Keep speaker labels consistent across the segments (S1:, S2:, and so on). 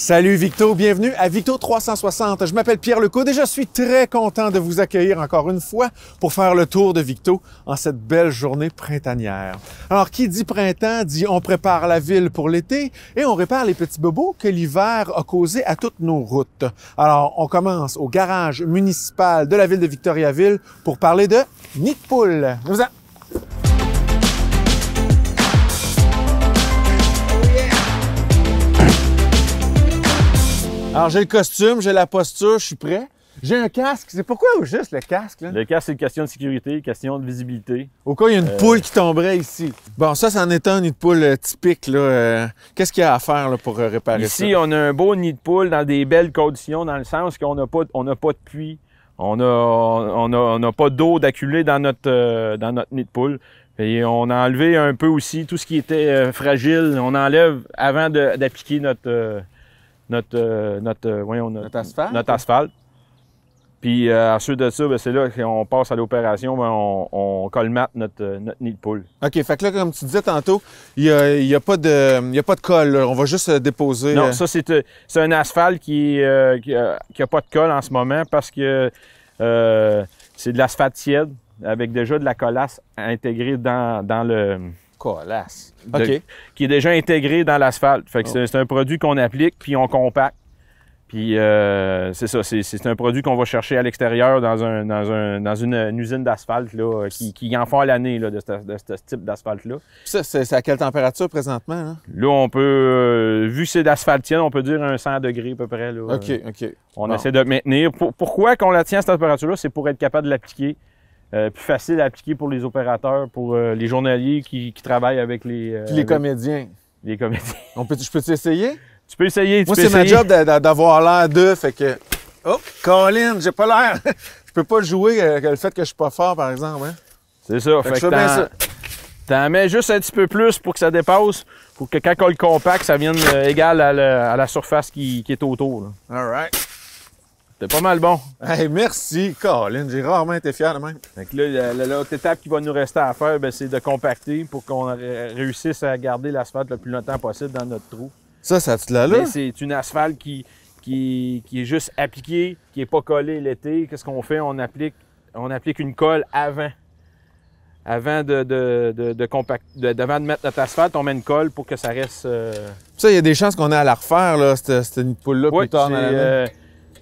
S1: Salut Victo, bienvenue à Victo 360. Je m'appelle Pierre Lecaude et je suis très content de vous accueillir encore une fois pour faire le tour de Victo en cette belle journée printanière. Alors, qui dit printemps dit on prépare la ville pour l'été et on répare les petits bobos que l'hiver a causés à toutes nos routes. Alors, on commence au garage municipal de la ville de Victoriaville pour parler de nid de poule. Nous-en. Alors, j'ai le costume, j'ai la posture, je suis prêt. J'ai un casque. C'est pourquoi juste le casque, là?
S2: Le casque, c'est une question de sécurité, question de visibilité.
S1: Au cas où il y a une poule qui tomberait ici. Bon, ça, c'en est un nid de poule typique, là. Qu'est-ce qu'il y a à faire là, pour réparer ça?
S2: Ici, on a un beau nid de poule dans des belles conditions, dans le sens qu'on n'a pas de puits. On n'a pas d'eau d'acculée dans notre nid de poule. Et on a enlevé un peu aussi tout ce qui était fragile. On enlève avant d'appliquer notre asphalte. Puis ensuite de ça, c'est là qu'on passe à l'opération, on colmate notre nid de poule.
S1: OK, fait que là, comme tu disais tantôt, il y a pas de colle, là. On va juste déposer...
S2: Non, ça, c'est un asphalte qui a pas de colle en ce moment parce que c'est de l'asphalte tiède avec déjà de la colasse intégrée dans le...
S1: Colasse. OK.
S2: Qui est déjà intégré dans l'asphalte. Fait que c'est un produit qu'on applique, puis on compacte. Puis c'est ça, c'est un produit qu'on va chercher à l'extérieur dans une usine d'asphalte là, qui en font à l'année là, de ce type d'asphalte-là.
S1: Ça, c'est à quelle température présentement? Hein?
S2: Là, on peut, vu que c'est d'asphalte tiède, on peut dire un 100 degrés à peu près. Là,
S1: OK, OK.
S2: On essaie de maintenir. Pourquoi qu'on la tient à cette température-là? C'est pour être capable de l'appliquer. Plus facile à appliquer pour les opérateurs, pour les journaliers qui travaillent avec les...
S1: Puis les comédiens.
S2: Les comédiens.
S1: Je peux-tu essayer?
S2: Tu peux essayer,
S1: Moi, c'est ma job d'avoir l'air d'eux, fait que... Oh, Colin, j'ai pas l'air... Je peux pas le jouer le fait que je suis pas fort, par exemple. Hein?
S2: C'est ça. Fait que t'en mets juste un petit peu plus pour que ça dépasse, pour que quand on le compacte, ça vienne égal à la surface qui est autour. Là.
S1: All right.
S2: C'est pas mal bon.
S1: Hey, merci, Colin. J'ai rarement été fier de même.
S2: Fait que là, l'autre étape qui va nous rester à faire, c'est de compacter pour qu'on réussisse à garder l'asphalte le plus longtemps possible dans notre trou.
S1: Ça tu l'as là?
S2: C'est une asphalte qui est juste appliquée, qui n'est pas collée l'été. Qu'est-ce qu'on fait? On applique une colle avant. Avant de mettre notre asphalte, on met une colle pour que ça reste...
S1: Ça, il y a des chances qu'on ait à la refaire, là, cette nid de poule-là, plus tard dans l'année.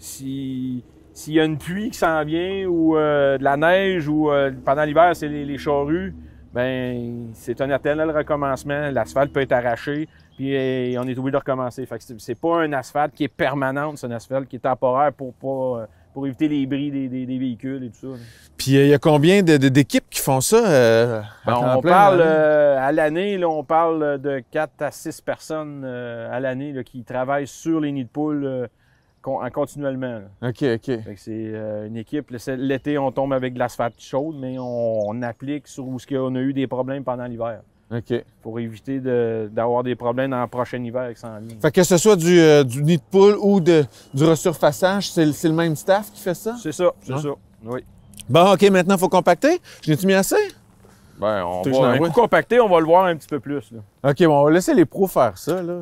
S2: S'il y a une pluie qui s'en vient ou de la neige ou pendant l'hiver, c'est les charrues, ben c'est un éternel recommencement. L'asphalte peut être arraché, puis on est obligé de recommencer. Fait que c'est pas un asphalte qui est permanent, c'est un asphalte qui est temporaire pour éviter les bris des véhicules et tout ça. Là.
S1: Puis il y a combien d'équipes qui font ça?
S2: On parle à l'année, là, on parle de 4 à 6 personnes à l'année là, qui travaillent sur les nids de poules continuellement. Là.
S1: OK, OK.
S2: Fait que c'est une équipe. L'été, on tombe avec de l'asphalte chaude, mais on applique sur où on a eu des problèmes pendant l'hiver.
S1: OK.
S2: Pour éviter d'avoir des problèmes dans le prochain hiver qui s'en vient.
S1: Fait que ce soit du nid de poule ou du resurfaçage, c'est le même staff qui fait ça?
S2: C'est ça, c'est ça. Oui.
S1: Bon, OK, maintenant, il faut compacter. Je n'ai-tu mis assez?
S2: Ben, un coup compacté, on va le voir un petit peu plus. Là.
S1: OK, bon, on va laisser les pros faire ça, là.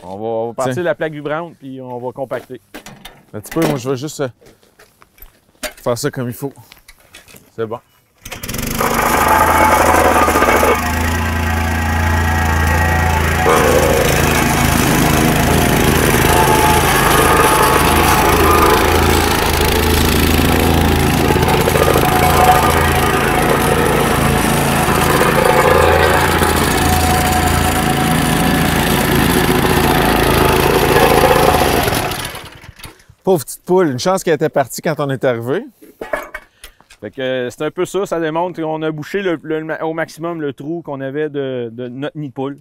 S2: On va partir de la plaque vibrante, puis on va compacter.
S1: Un petit peu, moi, je vais juste faire ça comme il faut. C'est bon. Pauvre petite poule, une chance qu'elle était partie quand on est arrivé.
S2: Fait que c'est un peu ça, ça démontre qu'on a bouché au maximum le trou qu'on avait de notre nid de poule.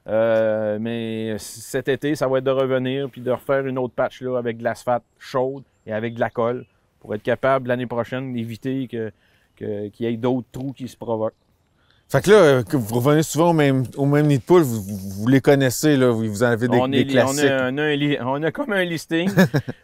S2: Mais cet été, ça va être de revenir puis de refaire une autre patch là, avec de l'asphalte chaude et avec de la colle pour être capable l'année prochaine d'éviter qu'il y ait d'autres trous qui se provoquent.
S1: Fait que là, vous revenez souvent au même nid de poule, vous les connaissez, là, vous en avez des classiques.
S2: On a comme un listing,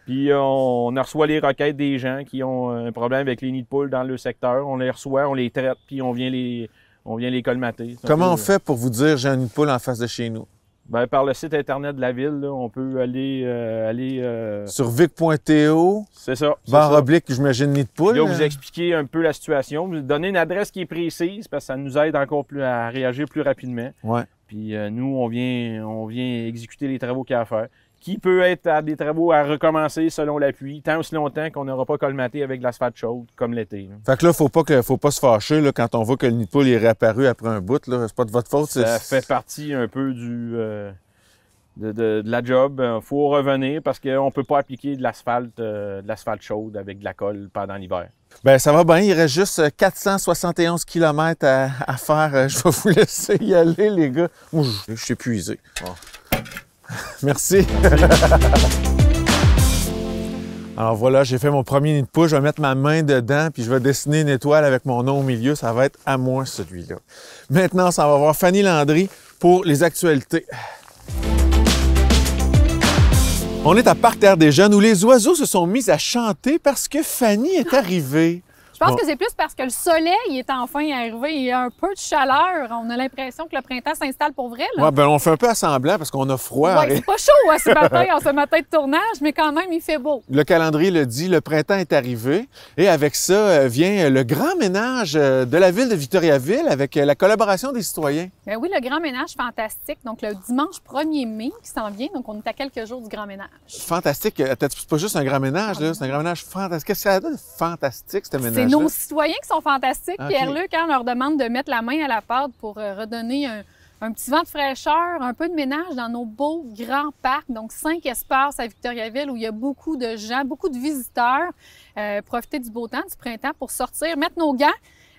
S2: puis on reçoit les requêtes des gens qui ont un problème avec les nids de poule dans le secteur. On les reçoit, on les traite, puis on vient les colmater.
S1: Comment on fait pour vous dire j'ai un nid de poule en face de chez nous?
S2: Ben, par le site Internet de la ville, là, on peut aller...
S1: Sur vic.to,
S2: C'est ça.
S1: /, j'imagine, nid de poule.
S2: Là, vous expliquer un peu la situation, vous donner une adresse qui est précise, parce que ça nous aide encore plus à réagir plus rapidement.
S1: Ouais.
S2: Puis nous, on vient exécuter les travaux qu'il y a à faire. Qui peut être à des travaux à recommencer selon la pluie, tant aussi longtemps qu'on n'aura pas colmaté avec de l'asphalte chaude, comme l'été.
S1: Fait que là, faut pas se fâcher là, quand on voit que le nid de poule est réapparu après un bout. Là. C'est pas de votre faute.
S2: Ça fait partie un peu de la job. Il faut revenir parce qu'on ne peut pas appliquer de l'asphalte chaude avec de la colle pendant l'hiver.
S1: Ben ça va bien. Il reste juste 471 km à faire. Je vais vous laisser y aller, les gars. Ouh, je suis épuisé. Bon. Merci. Alors voilà, j'ai fait mon premier nid de poule. Je vais mettre ma main dedans, puis je vais dessiner une étoile avec mon nom au milieu. Ça va être à moi, celui-là. Maintenant, ça va voir Fanny Landry pour les actualités. On est à Parc Terre des Jeunes où les oiseaux se sont mis à chanter parce que Fanny est arrivée.
S3: Je pense que c'est plus parce que le soleil est enfin arrivé. Il y a un peu de chaleur. On a l'impression que le printemps s'installe pour vrai. Là.
S1: Ouais, ben on fait un peu assemblant parce qu'on a froid.
S3: Ouais, c'est pas chaud hein, ce matin de tournage, mais quand même, il fait beau.
S1: Le calendrier le dit, le printemps est arrivé. Et avec ça vient le grand ménage de la ville de Victoriaville avec la collaboration des citoyens.
S3: Ben oui, le grand ménage fantastique. Donc, le dimanche 1er mai qui s'en vient. Donc, on est à quelques jours du grand ménage.
S1: Fantastique. C'est pas juste un grand ménage, là. C'est un grand ménage fantastique. Qu'est-ce que ça donne fantastique, ce ménage-là?
S3: C'est nos citoyens qui sont fantastiques.
S1: Okay.
S3: Pierre-Luc, quand on leur demande de mettre la main à la pâte pour redonner un petit vent de fraîcheur, un peu de ménage dans nos beaux grands parcs. Donc, 5 espaces à Victoriaville où il y a beaucoup de gens, beaucoup de visiteurs. Profiter du beau temps, du printemps pour sortir, mettre nos gants.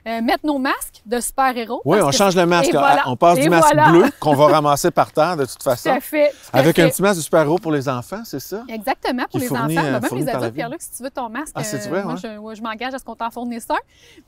S3: Mettre nos masques de super-héros.
S1: Oui, on change le masque.
S3: Voilà.
S1: On passe du masque bleu qu'on va ramasser par terre de toute façon.
S3: Tout à fait.
S1: Avec un petit masque de super-héros pour les enfants, c'est ça?
S3: Exactement, pour les enfants. Même les adultes, Pierre-Luc, si tu veux ton masque,
S1: c'est vrai,
S3: moi, je m'engage à ce qu'on t'en fournisse un.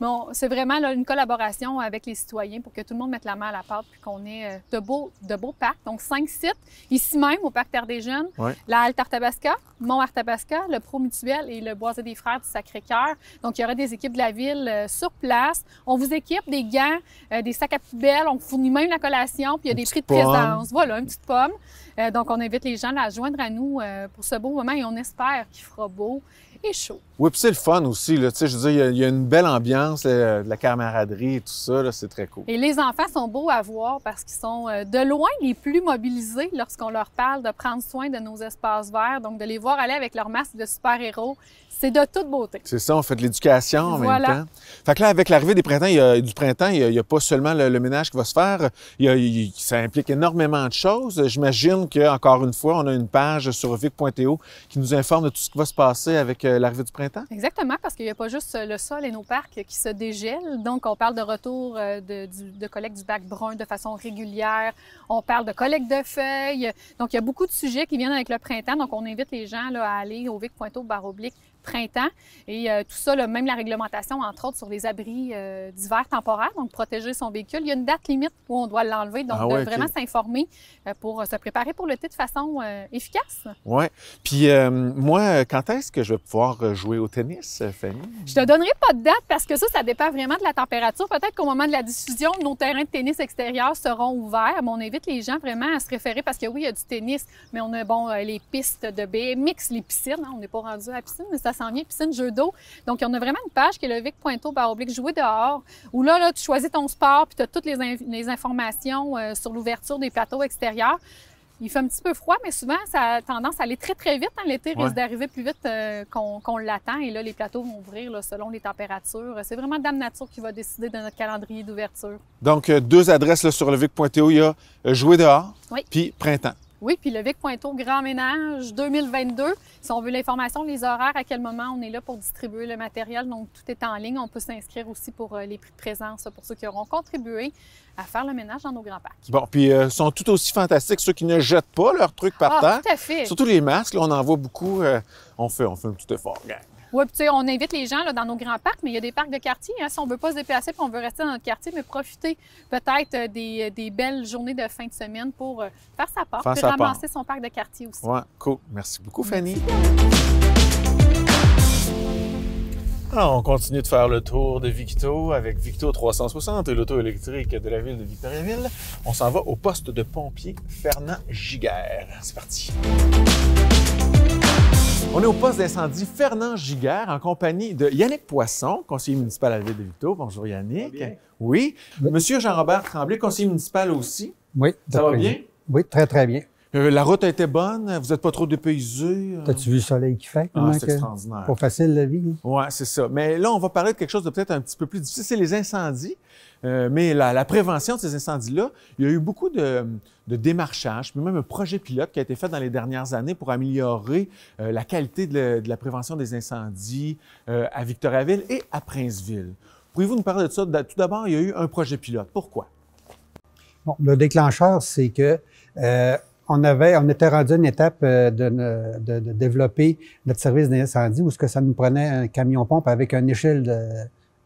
S3: Mais c'est vraiment là, une collaboration avec les citoyens pour que tout le monde mette la main à la pâte puis qu'on ait de beaux parcs. Donc, 5 sites, ici même, au Parc Terre des Jeunes, la Halte Arthabasca, Mont-Arthabasca, le Pro-Mutuel et le Boisé des Frères du Sacré-Cœur. Donc, il y aura des équipes de la ville sur place. On vous équipe des gants, des sacs à poubelle, on fournit même la collation, puis il y a des prix de présence. Voilà, une petite pomme. Donc, on invite les gens à joindre à nous pour ce beau moment et on espère qu'il fera beau et chaud. Oui,
S1: puis c'est le fun aussi. Là. Tu sais, je veux dire, il y a une belle ambiance, de la camaraderie et tout ça. Là, c'est très cool.
S3: Et les enfants sont beaux à voir parce qu'ils sont de loin les plus mobilisés lorsqu'on leur parle de prendre soin de nos espaces verts. Donc, de les voir aller avec leur masque de super-héros, c'est de toute beauté.
S1: C'est ça, on fait de l'éducation en même temps. Fait que là, avec l'arrivée du printemps, il n'y a pas seulement le ménage qui va se faire. Ça implique énormément de choses. J'imagine qu'encore une fois, on a une page sur vic.to qui nous informe de tout ce qui va se passer avec l'arrivée du printemps.
S3: Exactement, parce qu'il n'y a pas juste le sol et nos parcs qui se dégèlent. Donc, on parle de retour de collecte du bac brun de façon régulière. On parle de collecte de feuilles. Donc, il y a beaucoup de sujets qui viennent avec le printemps. Donc, on invite les gens là, à aller au vic.to/printemps. Et tout ça, là, même la réglementation, entre autres, sur les abris d'hiver temporaires, donc protéger son véhicule. Il y a une date limite où on doit l'enlever, donc vraiment s'informer pour se préparer pour l'été de façon efficace.
S1: Oui. Puis moi, quand est-ce que je vais pouvoir jouer au tennis, Fanny?
S3: Je te donnerai pas de date parce que ça dépend vraiment de la température. Peut-être qu'au moment de la diffusion, nos terrains de tennis extérieurs seront ouverts, mais on invite les gens vraiment à se référer parce que oui, il y a du tennis, mais on a les pistes de BMX, les piscines. Hein, on n'est pas rendu à la piscine, mais ça s'en vient, piscine, jeux d'eau. Donc, on a vraiment une page qui est le vic.to/jouer dehors, où là, tu choisis ton sport, puis tu as toutes les informations sur l'ouverture des plateaux extérieurs. Il fait un petit peu froid, mais souvent, ça a tendance à aller très, très vite. Hein. L'été risque d'arriver plus vite qu'on l'attend. Et là, les plateaux vont ouvrir là, selon les températures. C'est vraiment Dame Nature qui va décider de notre calendrier d'ouverture.
S1: Donc, 2 adresses là, sur le vic.to. Il y a jouer dehors, puis printemps.
S3: Oui, puis le vic.to Grand Ménage 2022. Si on veut l'information, les horaires, à quel moment on est là pour distribuer le matériel. Donc, tout est en ligne. On peut s'inscrire aussi pour les prix de présence pour ceux qui auront contribué à faire le ménage dans nos grands parcs. Bon,
S1: puis ils sont tout aussi fantastiques ceux qui ne jettent pas leurs trucs par terre.
S3: Tout à fait.
S1: Surtout les masques, là, on en voit beaucoup. On fait un petit effort, gang.
S3: Oui, puis tu sais, on invite les gens là, dans nos grands parcs, mais il y a des parcs de quartier. Hein, si on ne veut pas se déplacer puis on veut rester dans notre quartier, mais profiter peut-être des belles journées de fin de semaine pour faire sa part, puis ramasser son parc de quartier aussi.
S1: Oui, cool. Merci beaucoup, Fanny. Alors, on continue de faire le tour de Victo avec Victo 360 et l'auto électrique de la ville de Victoriaville. On s'en va au poste de pompier Fernand Giguère. C'est parti. On est au poste d'incendie Fernand Giguère en compagnie de Yannick Poisson, conseiller municipal à la ville de Victo. Bonjour Yannick. Oui. Monsieur Jean-Robert Tremblay, conseiller municipal aussi.
S4: Oui.
S1: Ça va bien?
S4: Oui, très, très bien.
S1: La route a été bonne, vous n'êtes pas trop dépaysé.
S4: T'as-tu vu le soleil qui fait?
S1: Ah, c'est extraordinaire.
S4: Pas facile la vie.
S1: Oui, c'est ça. Mais là, on va parler de quelque chose de peut-être un petit peu plus difficile, c'est les incendies. Mais la prévention de ces incendies-là, il y a eu beaucoup de démarchage, puis même un projet pilote qui a été fait dans les dernières années pour améliorer la qualité de la prévention des incendies à Victoriaville et à Princeville. Pourriez-vous nous parler de ça? Tout d'abord, il y a eu un projet pilote. Pourquoi?
S4: Bon, le déclencheur, c'est que on était rendu à une étape de développer notre service d'incendie où ce que ça nous prenait un camion-pompe avec une échelle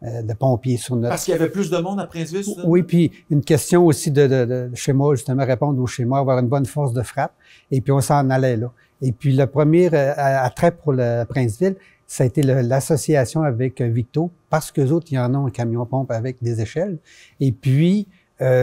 S4: de pompiers sur notre...
S1: Parce qu'il y avait plus de monde à Princeville, ça?
S4: Oui, puis une question aussi de schéma, justement, répondre au schéma, avoir une bonne force de frappe, et puis on s'en allait là. Et puis le premier attrait pour le Princeville, ça a été l'association avec Victo, parce qu'eux autres, ils en ont un camion-pompe avec des échelles. Et puis,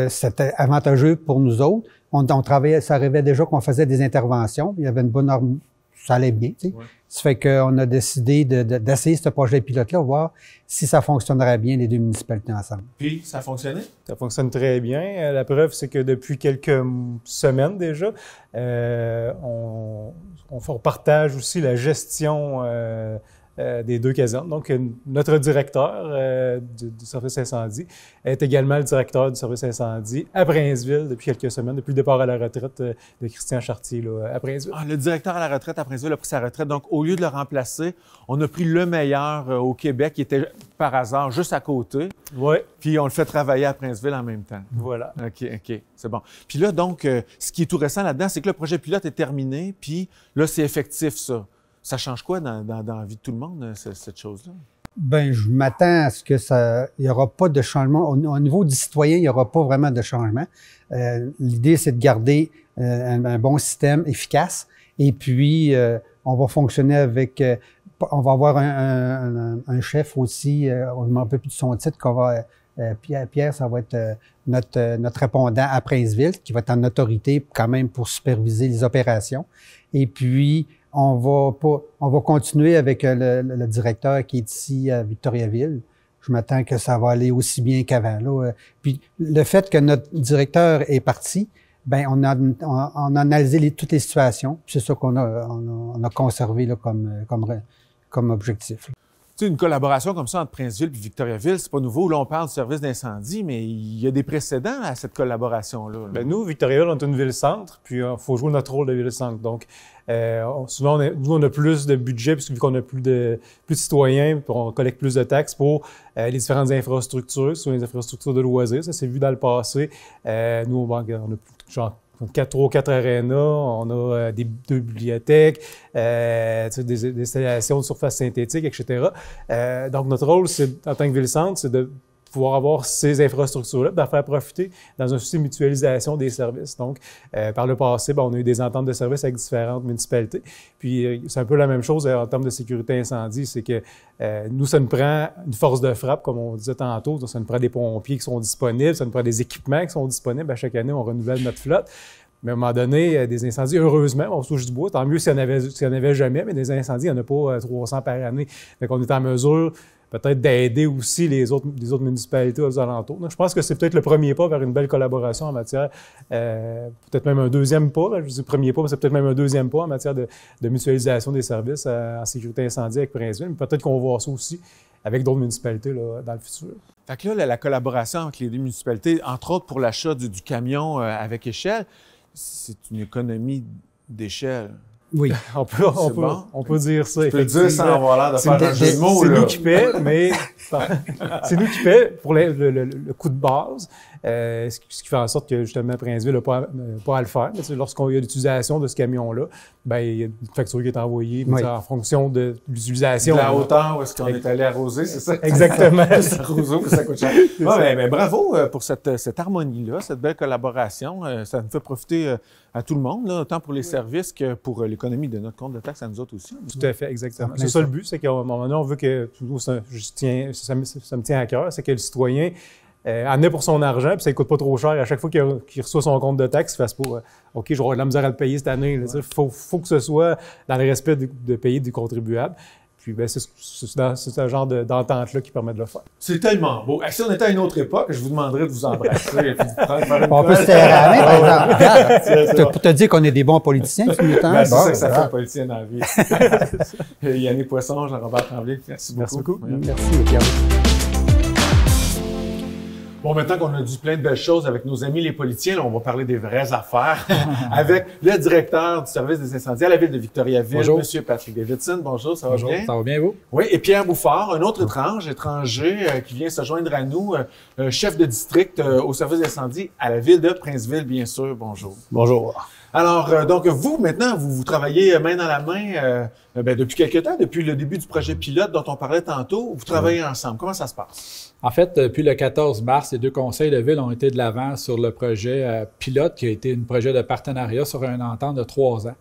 S4: c'était avantageux pour nous autres. On travaillait, ça arrivait déjà qu'on faisait des interventions. Il y avait une bonne ça allait bien, tu sais. Ouais. Ça fait qu'on a décidé d'essayer ce projet pilote-là, voir si ça fonctionnerait bien, les deux municipalités ensemble.
S1: Puis, ça a fonctionné?
S5: Ça fonctionne très bien. La preuve, c'est que depuis quelques semaines déjà, on partage aussi la gestion des deux casernes. Donc, notre directeur du service incendie est également le directeur du service incendie à Princeville depuis quelques semaines, depuis le départ à la retraite de Christian Chartier là, à Princeville.
S1: Ah, le directeur à la retraite à Princeville a pris sa retraite. Donc, au lieu de le remplacer, on a pris le meilleur au Québec, qui était par hasard juste à côté.
S5: Oui.
S1: Puis, on le fait travailler à Princeville en même temps.
S5: Voilà.
S1: OK, c'est bon. Puis là, donc, ce qui est tout récent là-dedans, c'est que le projet pilote est terminé, puis là, c'est effectif, ça. Ça change quoi dans la vie de tout le monde, cette chose-là?
S4: Ben, je m'attends à ce que il n'y aura pas de changement. Au niveau du citoyen, il n'y aura pas vraiment de changement. L'idée, c'est de garder un bon système efficace. Et puis, on va fonctionner avec... on va avoir un chef aussi, on ne me rappelle plus de son titre, qu'on va... Pierre, ça va être notre répondant à Princeville, qui va être en autorité quand même pour superviser les opérations. Et puis, on va continuer avec le directeur qui est ici à Victoriaville. Je m'attends que ça va aller aussi bien qu'avant. Là. Puis le fait que notre directeur est parti, ben on a analysé toutes les situations. C'est ça qu'on a conservé là, comme objectif. Là.
S1: Tu sais, une collaboration comme ça entre Princeville et Victoriaville, c'est pas nouveau. Là, on parle du service d'incendie, mais il y a des précédents à cette collaboration-là.
S5: Bien, nous, Victoriaville, on est une ville-centre, puis il faut jouer notre rôle de ville-centre. Donc, souvent, nous, on a plus de budget, puisque vu qu'on a plus de citoyens, puis on collecte plus de taxes pour les différentes infrastructures, soit les infrastructures de loisirs. Ça s'est vu dans le passé. Nous, on a genre 3 ou 4 arénas, on a deux bibliothèques, des installations de surface synthétique, etc. Donc, notre rôle, en tant que ville-centre, c'est de pouvoir avoir ces infrastructures-là, d'en faire profiter dans un souci de mutualisation des services. Donc, par le passé, on a eu des ententes de services avec différentes municipalités. Puis, c'est un peu la même chose en termes de sécurité incendie, c'est que nous, ça nous prend une force de frappe, comme on disait tantôt, ça nous prend des pompiers qui sont disponibles, ça nous prend des équipements qui sont disponibles. À chaque année, on renouvelle notre flotte. Mais à un moment donné, des incendies, heureusement, on se touche du bois. Tant mieux s'il n'y en avait jamais, mais des incendies, il n'y en a pas 300 par année. Donc, on est en mesure peut-être d'aider aussi les autres municipalités aux alentours. Donc, je pense que c'est peut-être le premier pas vers une belle collaboration en matière, peut-être même un deuxième pas, je dis premier pas, mais c'est peut-être même un deuxième pas en matière de mutualisation des services en sécurité incendie avec Princeville. Mais peut-être qu'on va voir ça aussi avec d'autres municipalités là, dans le futur.
S1: Fait que là, la collaboration avec les deux municipalités, entre autres pour l'achat du camion avec échelle, c'est une économie d'échelle.
S4: Oui.
S5: On peut dire ça.
S1: Je peux le dire sans avoir l'air de faire un jeu de mots.
S5: C'est nous qui paie, mais c'est nous qui paie pour le coût de base. Ce qui fait en sorte que, justement, Princeville n'a pas à le faire. Lorsqu'il y a l'utilisation de ce camion-là, ben, il y a une facture qui est envoyée en fonction de l'utilisation.
S1: De la hauteur où est-ce qu'on est allé arroser, c'est ça?
S5: Exactement.
S1: Arroser, ça coûte cher. Bravo pour cette harmonie-là, cette belle collaboration. Ça nous fait profiter à tout le monde, là, autant pour les services que pour l'économie de notre compte de taxes à nous autres aussi.
S5: Tout à fait, exactement. C'est ça le but, c'est qu'à un moment donné, on veut que, ça me tient à cœur, c'est que le citoyen en ait pour son argent, puis ça ne coûte pas trop cher. À chaque fois qu'il reçoit son compte de taxes, il ne fasse pas OK, je vais avoir de la misère à le payer cette année. Il faut que ce soit dans le respect de payer du contribuable. Puis ben, c'est ce genre d'entente-là qui permet de le faire.
S1: C'est tellement beau. Si on était à une autre époque, je vous demanderais de vous embrasser et puis de prendre
S4: on peut se serrer à la main, par exemple. Pour te dire qu'on est des bons politiciens, tu me temps.
S1: C'est ça que ça fait un politicien dans la vie. Yannick Poisson, Jean-Robert Tremblay, merci beaucoup.
S4: Merci, Pierre.
S1: Bon, maintenant qu'on a dit plein de belles choses avec nos amis les politiciens, là, on va parler des vraies affaires avec le directeur du service des incendies à la ville de Victoriaville, M. Patrick Davidson. Bonjour, ça va bien?
S6: Ça va bien, vous?
S1: Oui, et Pierre Bouffard, un autre étranger qui vient se joindre à nous, chef de district au service d'incendie à la ville de Princeville, bien sûr. Bonjour.
S6: Bonjour.
S1: Alors, donc vous, maintenant, vous travaillez main dans la main depuis quelque temps, depuis le début du projet pilote dont on parlait tantôt. Vous travaillez ensemble. Comment ça se passe?
S6: En fait, depuis le 14 mars, les deux conseils de ville ont été de l'avant sur le projet pilote, qui a été un projet de partenariat sur une entente de 3 ans.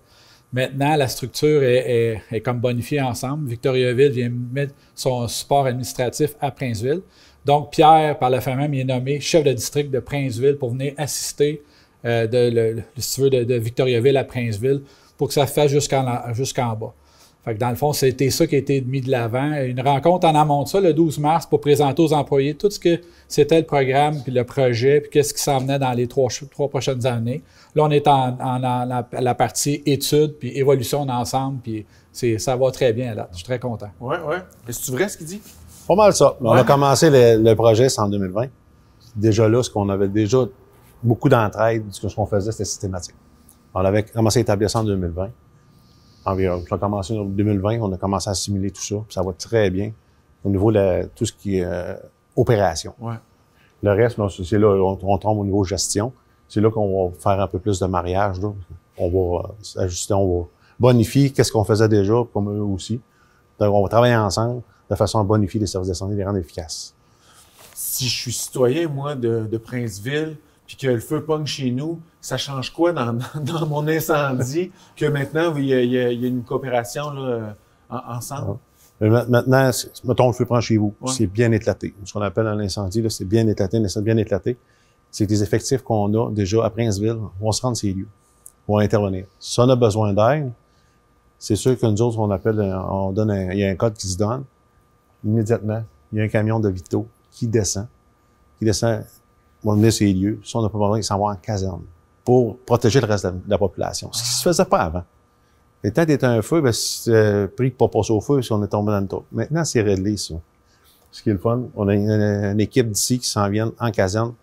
S6: Maintenant, la structure est comme bonifiée ensemble. Victoriaville vient mettre son support administratif à Princeville. Donc, Pierre, par le fait même, il est nommé chef de district de Princeville pour venir assister si tu veux, de Victoriaville à Princeville pour que ça fasse jusqu'en bas. Fait que dans le fond, c'était ça qui a été mis de l'avant. Une rencontre en amont de ça, le 12 mars, pour présenter aux employés tout ce que c'était le programme, puis le projet, puis qu'est-ce qui s'en venait dans les trois prochaines années. Là, on est en la partie études, puis évolution d'ensemble, puis ça va très bien là. Je suis très content.
S1: Oui, oui. Est-ce vrai ce qu'il dit?
S7: Pas mal ça.
S1: Ouais.
S7: On a commencé le projet, c'est en 2020. Déjà là, ce qu'on avait déjà beaucoup d'entraide, ce qu'on faisait, c'était systématique. On avait commencé à établir ça en 2020. Environ. On a commencé en 2020, on a commencé à assimiler tout ça, puis ça va très bien au niveau de tout ce qui est opération.
S1: Ouais.
S7: Le reste, c'est là, on tombe au niveau gestion. C'est là qu'on va faire un peu plus de mariage. Là. On va ajuster, on va bonifier qu'est-ce qu'on faisait déjà, comme eux aussi. Donc, on va travailler ensemble de façon à bonifier les services d'incendie et les rendre efficaces.
S1: Si je suis citoyen, moi, de Princeville, puis que le feu pogne chez nous, ça change quoi dans mon incendie que maintenant, il y a une coopération là, ensemble?
S7: Ouais. Maintenant, mettons, le feu prend chez vous,
S1: ouais.
S7: C'est bien éclaté. Ce qu'on appelle un incendie, là, c'est bien éclaté, bien éclaté. C'est que les effectifs qu'on a déjà à Princeville vont se rendre ces lieux, vont intervenir. Si on a besoin d'aide, c'est sûr que nous autres, il y a un code qui se donne. Immédiatement, il y a un camion de Vito qui descend, on va venir sur les lieux. Si on n'a pas besoin, il s'en va en caserne pour protéger le reste de la population. Ce qui se faisait pas avant. Et tant qu'il était un feu, c'est pris pour pas passer au feu si on est tombé dans le tas. Maintenant, c'est réglé, ça. Ce qui est le fun, on a une équipe d'ici qui s'en vient en caserne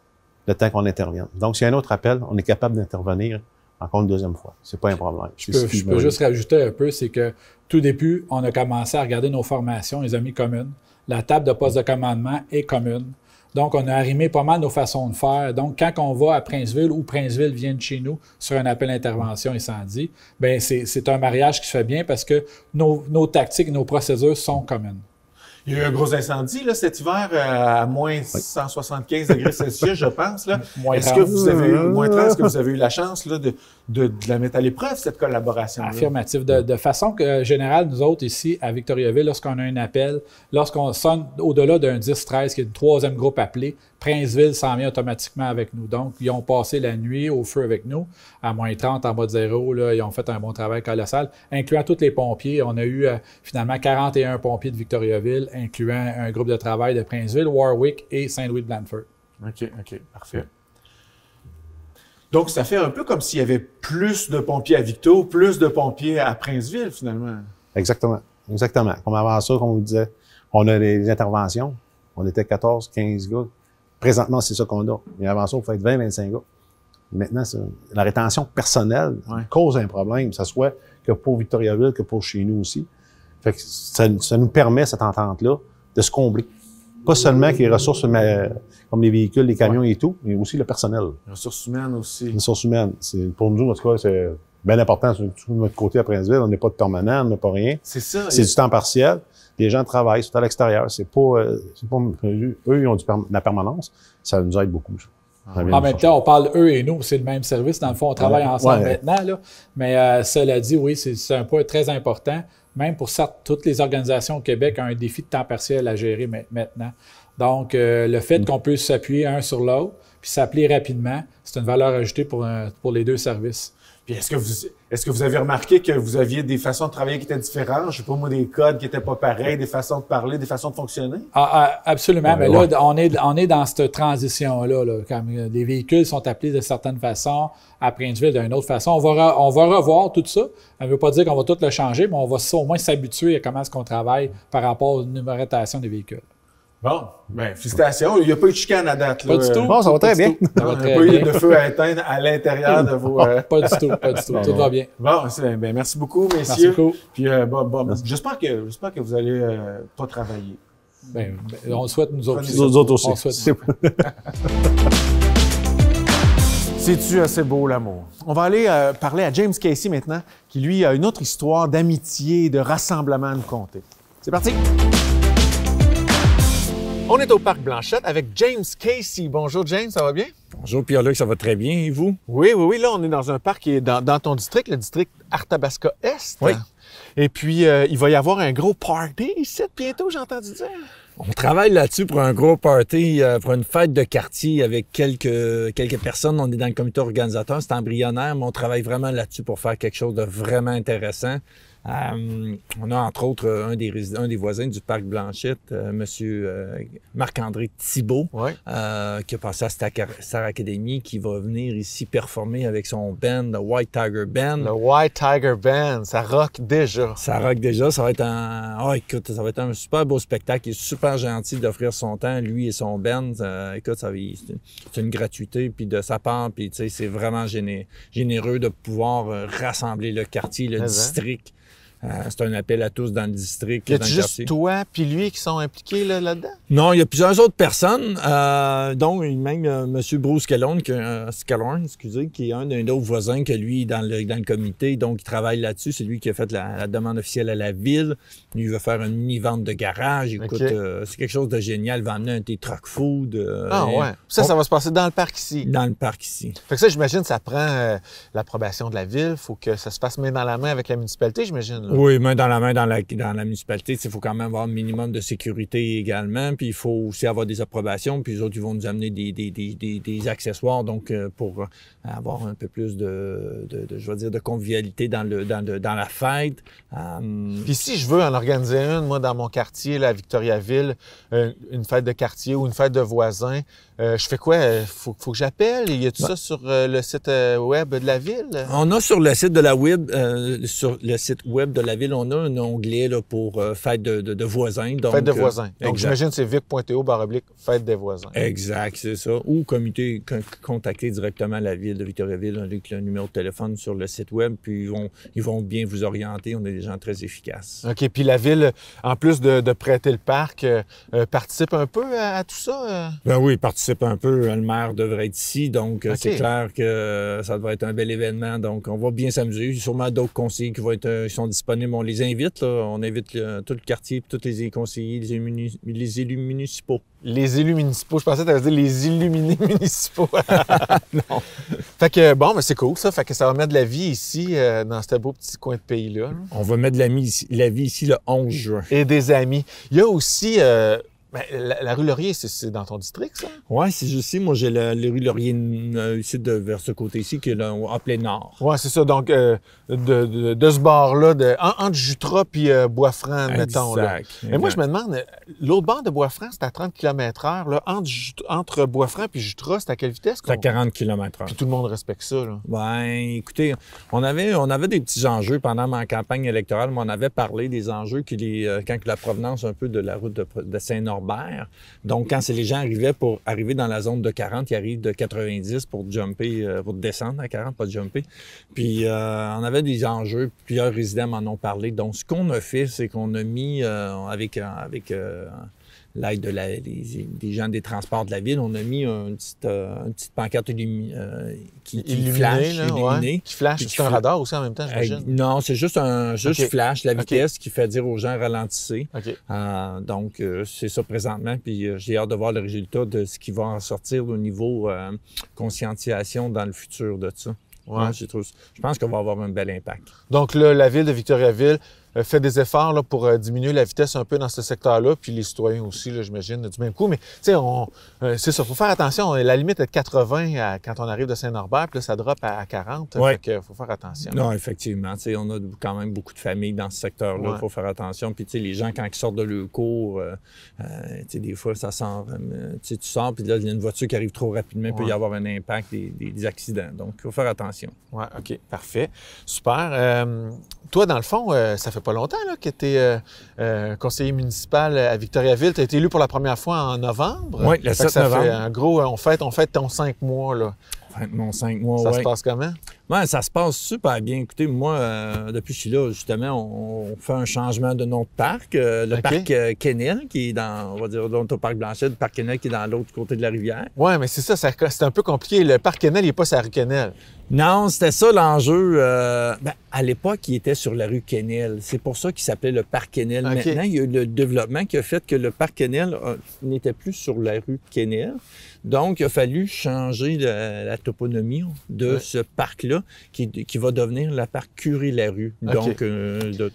S7: le temps qu'on intervienne. Donc, s'il y a un autre appel, on est capable d'intervenir encore une deuxième fois. C'est pas un problème.
S6: Je peux juste rajouter un peu, c'est que tout début, on a commencé à regarder nos formations, les amis communes. La table de poste de commandement est commune. Donc, on a arrimé pas mal nos façons de faire. Donc, quand on va à Princeville ou Princeville vient de chez nous sur un appel d'intervention incendie, bien, c'est un mariage qui se fait bien parce que nos tactiques, nos procédures sont communes.
S1: Il y a eu un gros incendie là, cet hiver à moins 175 degrés Celsius, je pense. Là. Est-ce que vous avez eu, moins 30, est-ce que vous avez eu la chance là, de la mettre à l'épreuve, cette collaboration-là?
S6: Affirmatif. De façon générale, nous autres, ici, à Victoriaville, lorsqu'on a un appel, lorsqu'on sonne au-delà d'un 10-13, qui est le troisième groupe appelé, Princeville s'en vient automatiquement avec nous. Donc, ils ont passé la nuit au feu avec nous, à moins 30, en bas de zéro. Là, ils ont fait un bon travail colossal, incluant tous les pompiers. On a eu finalement 41 pompiers de Victoriaville, incluant un groupe de travail de Princeville, Warwick et Saint-Louis-de-Blandford.
S1: OK, parfait. Donc, ça fait un peu comme s'il y avait plus de pompiers à Victo, plus de pompiers à Princeville, finalement.
S7: Exactement. Comme avant ça, comme on vous disait, on a les interventions. On était 14, 15 gars. Présentement, c'est ça qu'on a. Mais avant ça, il faut être 20, 25 gars. Maintenant, la rétention personnelle cause un problème, que ce soit que pour Victoriaville, que pour chez nous aussi. Fait que ça nous permet, cette entente-là, de se combler. Pas seulement les ressources comme les véhicules, les camions et tout, mais aussi le personnel.
S1: Les ressources humaines aussi.
S7: Les ressources humaines. Pour nous, en tout cas, c'est bien important, surtout de notre côté à Princeville. On n'est pas de permanent, on n'a pas rien.
S1: C'est ça.
S7: C'est du temps partiel. Les gens travaillent, sont à l'extérieur. C'est pas, eux, ils ont de la permanence. Ça nous aide beaucoup.
S6: En même temps, on parle eux et nous, c'est le même service. Dans le fond, on travaille ensemble maintenant. Là. Mais cela dit, oui, c'est un point très important. Même pour toutes les organisations au Québec ont un défi de temps partiel à gérer maintenant. Donc, le fait qu'on puisse s'appuyer un sur l'autre, puis s'appeler rapidement, c'est une valeur ajoutée pour les deux services.
S1: Puis est-ce que vous avez remarqué que vous aviez des façons de travailler qui étaient différentes? Je sais pas moi, des codes qui étaient pas pareils, des façons de parler, des façons de fonctionner?
S6: Absolument. Mais là, on est dans cette transition-là. Là. Comme les véhicules sont appelés de certaines façons, à Princeville d'une autre façon. On va revoir tout ça. Ça ne veut pas dire qu'on va tout le changer, mais on va au moins s'habituer à comment est-ce qu'on travaille par rapport aux numérotations des véhicules.
S1: Bon, ben félicitations. Il n'y a pas eu de chicane à date.
S6: Pas du tout.
S7: Bon, ça va très bien.
S1: Il n'y a pas eu de feu à éteindre à l'intérieur de vos...
S6: Pas du tout. Tout va bien.
S1: Bon, ben merci beaucoup, messieurs.
S6: Merci beaucoup.
S1: Puis j'espère que vous allez pas travailler.
S6: Ben, on le souhaite, nous autres aussi.
S7: Nous autres aussi.
S6: On le souhaite.
S1: C'est-tu assez beau, l'amour? On va aller parler à James Casey maintenant, qui, lui, a une autre histoire d'amitié et de rassemblement à nous conter. C'est parti! On est au Parc Blanchette avec James Casey. Bonjour, James, ça va bien?
S8: Bonjour Pierre-Luc, ça va très bien, et vous?
S1: Oui. Là, on est dans un parc qui est dans ton district, le district Arthabasca-Est.
S8: Oui.
S1: Et puis, il va y avoir un gros party ici bientôt, j'ai entendu dire.
S8: On travaille là-dessus pour un gros party, pour une fête de quartier avec quelques personnes. On est dans le comité organisateur, c'est embryonnaire, mais on travaille vraiment là-dessus pour faire quelque chose de vraiment intéressant. On a entre autres un des voisins du Parc Blanchette, Monsieur Marc-André Thibault, qui a passé à Star Academy, qui va venir ici performer avec son band, le White Tiger Band.
S1: Le White Tiger Band, ça rock déjà.
S8: Ça rock déjà, ça va être ça va être un super beau spectacle. Il est super gentil d'offrir son temps, lui et son band. Écoute, c'est une gratuité, puis de sa part, puis tu sais, c'est vraiment généreux de pouvoir rassembler le quartier, le district. C'est un appel à tous dans le district.
S1: Y a-tu juste toi puis lui qui sont impliqués là-dedans?
S8: Non, il y a plusieurs autres personnes, dont même M. Bruce Scalone, qui est un d'un autre voisin que lui dans le comité, donc il travaille là-dessus. C'est lui qui a fait la demande officielle à la ville. Lui, il veut faire une mini-vente de garage. Écoute, c'est quelque chose de génial. Il va amener un truck food.
S1: Ouais. Ça va se passer dans le parc ici? Dans le parc ici. Fait que ça, j'imagine, ça prend l'approbation de la ville. Il faut que ça se fasse main dans la main avec la municipalité, j'imagine. Là.
S8: Oui, main dans la main dans la municipalité. Il faut quand même avoir un minimum de sécurité également. Puis il faut aussi avoir des approbations. Puis les autres, ils vont nous amener des accessoires, donc pour avoir un peu plus de convivialité dans la fête.
S1: Puis si je veux en organiser une, moi, dans mon quartier, là, à Victoriaville, une fête de quartier ou une fête de voisins, je fais quoi? Faut que j'appelle? Y a-tu ça sur le site web de la ville?
S8: On a sur le site de la web, de la ville, on a un onglet là, pour fête de voisins. Donc,
S1: fête de voisins. Donc, j'imagine que c'est vic.to/fête des voisins.
S8: Exact, c'est ça. Ou contacter directement la ville de Victoriaville avec le numéro de téléphone sur le site web, puis ils vont bien vous orienter. On est des gens très efficaces.
S1: OK. Puis la ville, en plus de prêter le parc, participe un peu à tout ça?
S8: Ben oui, participe un peu. Le maire devrait être ici, donc c'est clair que ça devrait être un bel événement. Donc, on va bien s'amuser. Il y a sûrement d'autres conseillers qui sont disponibles. On les invite. Là. On invite tout le quartier, tous les conseillers, les élus municipaux.
S1: Les élus municipaux. Je pensais que tu allais dire les illuminés municipaux. Non. Fait que, bon, mais c'est cool, ça. Fait que ça va mettre de la vie ici, dans ce beau petit coin de pays-là.
S8: On va mettre de la vie ici le 11 juin.
S1: Et des amis. Il y a aussi... la rue Laurier, c'est dans ton district, ça?
S8: Oui, c'est juste ici. Moi, j'ai la rue Laurier ici vers ce côté-ci, qui est là, en plein nord.
S1: Oui, c'est ça. Donc, de ce bord-là, entre Jutras puis Bois-Franc, mettons. Là. Mais moi, je me demande, l'autre bord de Bois-Franc, c'est à 30 km/h. Là, entre Bois-Franc puis Jutras, c'est à quelle vitesse?
S8: C'est à 40 km/h.
S1: Puis tout le monde respecte ça, là.
S8: Ben, écoutez, on avait des petits enjeux pendant ma campagne électorale, mais on avait parlé des enjeux quand la provenance un peu de la route de Saint-Norbert. Donc, quand les gens arriver dans la zone de 40, ils arrivent de 90 pour jumper, pour descendre à 40, pas jumper. Puis, on avait des enjeux, plusieurs résidents m'en ont parlé. Donc, ce qu'on a fait, c'est qu'on a mis avec l'aide des gens des transports de la ville. On a mis une petite pancarte qui flash, illuminée.
S1: Qui flash. C'est un radar aussi en même temps, j'imagine?
S8: Non, c'est juste flash, la vitesse qui fait dire aux gens ralentissez.
S1: Okay.
S8: Donc, c'est ça présentement. Puis j'ai hâte de voir le résultat de ce qui va en sortir au niveau conscientisation dans le futur de ça.
S1: Ouais.
S8: Je pense qu'on va avoir un bel impact.
S1: Donc là, la ville de Victoriaville fait des efforts là, pour diminuer la vitesse un peu dans ce secteur-là, puis les citoyens aussi, là, j'imagine, du même coup. Mais tu sais, c'est ça, il faut faire attention. La limite est de 80 quand on arrive de Saint-Norbert, puis là, ça drop à 40.
S8: Ouais.
S1: Fait qu'il faut faire attention.
S8: Non, effectivement. Tu sais, on a quand même beaucoup de familles dans ce secteur-là. Il faut faire attention. Puis tu sais, les gens, quand ils sortent de leur cours, tu sais, des fois, ça sort. Tu sors, puis là, il y a une voiture qui arrive trop rapidement, il peut y avoir un impact, des accidents. Donc, il faut faire attention.
S1: Oui, OK, parfait. Super. Toi, dans le fond, ça fait pas longtemps là, que tu es conseiller municipal à Victoriaville. Tu as été élu pour la première fois en novembre.
S8: Oui, le 7 novembre.
S1: Fait un gros, on fête ton 5 mois. Là.
S8: Mon 5 mois,
S1: Ça se passe comment?
S8: Ouais, ça se passe super bien. Écoutez, moi, depuis que je suis là, justement, on fait un changement de nom de parc. Le parc Quesnel, qui est dans, on va dire, l'Autoparc Blanchet, le parc Quesnel qui est dans l'autre côté de la rivière.
S1: Oui, mais c'est ça, c'est un peu compliqué. Le parc Quesnel, il n'est pas sur la rue Quesnel.
S8: Non, c'était ça l'enjeu. À l'époque, il était sur la rue Quesnel. C'est pour ça qu'il s'appelait le parc Quesnel. Maintenant, il y a eu le développement qui a fait que le parc Quesnel n'était plus sur la rue Quesnel. Donc, il a fallu changer la toponymie de ce parc-là, qui va devenir le parc Curie-Larue, donc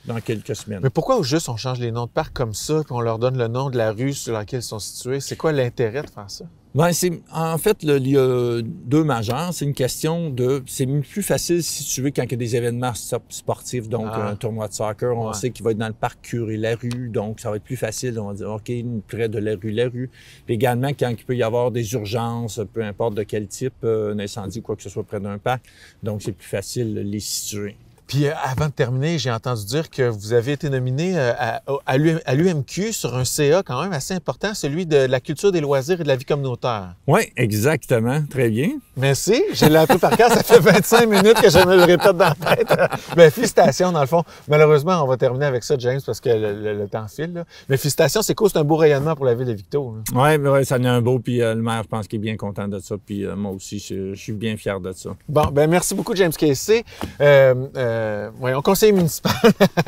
S8: dans quelques semaines.
S1: Mais pourquoi au juste on change les noms de parcs comme ça, puis on leur donne le nom de la rue sur laquelle ils sont situés? C'est quoi l'intérêt de faire ça?
S8: Bien, en fait, il y a deux majeurs. C'est une question de... C'est plus facile si tu veux quand il y a des événements sportifs, donc un tournoi de soccer, on sait qu'il va être dans le parc Curie-Larue, donc ça va être plus facile. On va dire, OK, près de la rue. Puis également, quand il peut y avoir des urgences, peu importe de quel type, un incendie, quoi que ce soit près d'un parc, donc c'est plus facile de les situer.
S1: Puis avant de terminer, j'ai entendu dire que vous avez été nominé à l'UMQ sur un CA quand même assez important, celui de la culture des loisirs et de la vie communautaire.
S8: Oui, exactement. Très bien.
S1: Merci. Je l'ai appris par cœur. Ça fait 25 minutes que je me le répète dans la tête. Bien, félicitations, dans le fond. Malheureusement, on va terminer avec ça, James, parce que le temps file. Là. Mais félicitations, c'est cool. C'est un beau rayonnement pour la ville de Victo.
S8: Oui, ça en est un beau. Puis le maire, je pense qu'il est bien content de ça. Puis moi aussi, je suis bien fier de ça.
S1: Bon, ben merci beaucoup, James Casey. On conseiller municipal.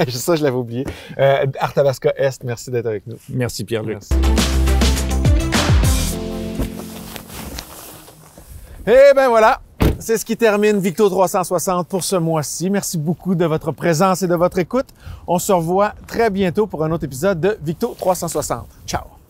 S1: Ça, je l'avais oublié. Arthabasca Est, merci d'être avec nous.
S8: Merci, Pierre-Luc.
S1: Eh bien voilà, c'est ce qui termine Victo 360 pour ce mois-ci. Merci beaucoup de votre présence et de votre écoute. On se revoit très bientôt pour un autre épisode de Victo 360. Ciao!